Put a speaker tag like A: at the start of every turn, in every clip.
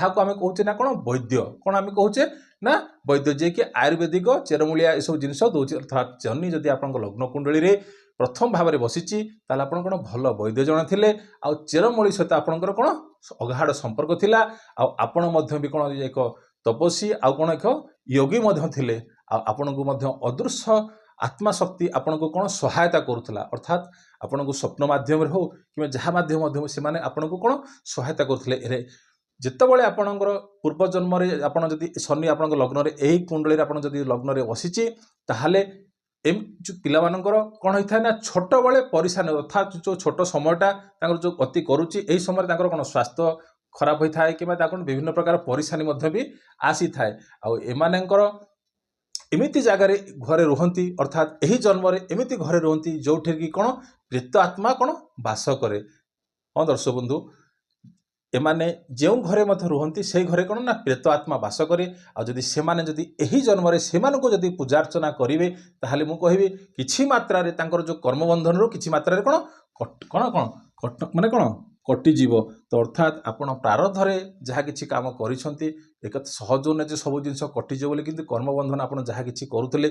A: जहाँ आम कहे ना कौन वैद्य कौन आम कहे ना वैद्य जे कि आयुर्वेदिक चेरमूलिया ये सब जिनस दूसरी अर्थात शनि जदि आप लग्न कुंडली रे प्रथम भाव में बसीची ताल आप कौन भल वैद्य जन थे आ चेरमूली सहित आपंकर कौन अगाढ़ संपर्क थिला आपण भी कौन एक तपस्वी आउ कौन एक योगी थे आपण को अदृश्य आत्मा शक्ति आपण को कौन सहायता करुला अर्थात आपण को स्वप्न मध्यम हो कि जहाँ मध्यम से आपण को कौन सहायता करुले जितेबाला आपणकर पूर्व जन्म आप शनि आप लग्न यही कुंडली आप लग्न बसीची ताहले जो पिला कौन होता है ना छोट बड़े परेशान अर्थात जो छोट समयटा जो गति करुच्ची यही समय कौन स्वास्थ्य खराब होता है कि विभिन्न प्रकार परेशानी भी आसी थाए आमर एमिति जगार घरे रुहति अर्थात यही जन्म एमिति घरे रुहति जो कि कौन प्रेत आत्मा कौन बास करे। हाँ दर्शक बंधु एमाने जो घरे रुहति से घरे कौन ना प्रेत आत्मा बास करे आदि से यही जन्म से जदि पूजार्चना करेंगे ताहले मु कहबी किछि मात्रा रे तांकर जो कर्मबंधन रो किछि मात्रा रे कौन कौन कौन माने कौन कटिजीव तो अर्थात आपण प्रारब्धरे जहाँ किछि काम करिसंती एक सहज न सब जिन कटिजीव बोली किंतु कर्मबंधन आपन जहाँ किछि करुतले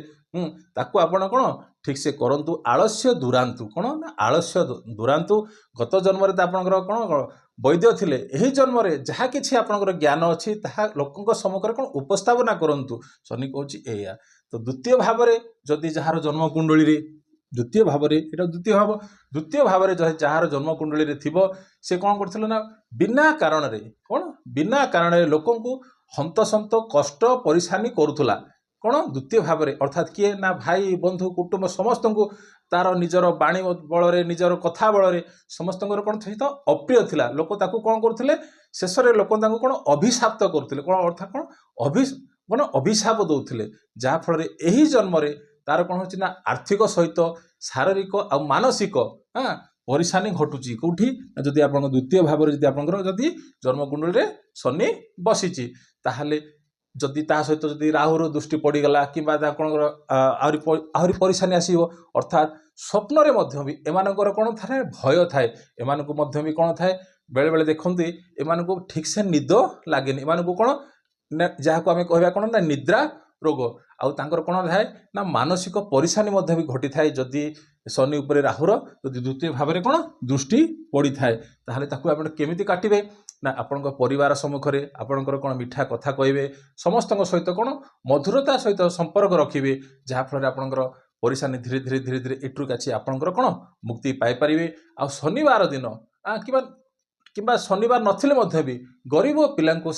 A: ताकू आपण कोन ठीक से करंतु आलस्य दुरांतु कोन ना आलस्य दुरांतु गत जन्म रे आपनकर कोन वैद्य थिले एही जन्म रे जहाँ किछि आपनकर ज्ञान अछि ताहा लोकंक सम्मुखरे कोन उपस्थापना करंतु शनि कहूछि एया। तो द्वितीय भाव रे जदि जहार जन्म कुंडली रे द्वितीय भाव रे एटा द्वितीय भाव रे जहार जन्म कुंडली रे थिबो से कौन करथिलो ना बिना कारण रे कौन बिना कारण रे लोकन को हंतसंत कष्ट परेशानी करुथला कौन द्वितीय भाव रे अर्थात किए ना भाई बंधु कुटुंब समस्त को तार निजर बाणी बल रे निजर कथा बल रे समस्त कौन सहित अप्रिय थिला लोक ताकू कौन करथिले शेष रे लोक ताकू कौन अभिशाप्त करथिले कौन अर्थात कौन अभिशाप दउथिले जहा फल रे एही जन्म रे तार कौन होची ना आर्थिक सहित शारीरिक आ मानसिक हाँ परेशानी घटुची कौटी जदि आप द्वितीय भाव में जदि जन्मकुंडली रे शनि बसीची ताहले जदि ता सहित जदि राहुर दृष्टि पड़गला कि आहरी परेशानी आसो अर्थात स्वप्न रे मध्य भी एमानकर कौन थाए भय थाए एमानकु मध्य भी कौन थाए बेले बेले देखते एमानकु ठीक से निद लगे एमानकु कौन जहाँ को आम कहवा कौन ना निद्रा रोग आउ तांकर कौन थाए ना मानसिक परेशानी मध्य भी घटी थाए जदि शनि उपरे राहुर जदि द्वितीय भाव में कौन दृष्टि पड़ी थाए ताहले ताकू आपण केमिति काटिबे ना आपण परिवार सम्मुख रे आपणकर कौन मिठा कथा कहबे समस्त सहित कौन मधुरता सहित संपर्क रखिबे जहाँ फल आपणकर परेशानी धीरे धीरे धीरे धीरे एट्रु काछि आपणकर कौन मुक्ति पाई परिबे आ शनिवार दिन किबा शनिवार नथिले मध्य भी गरीब पिलांको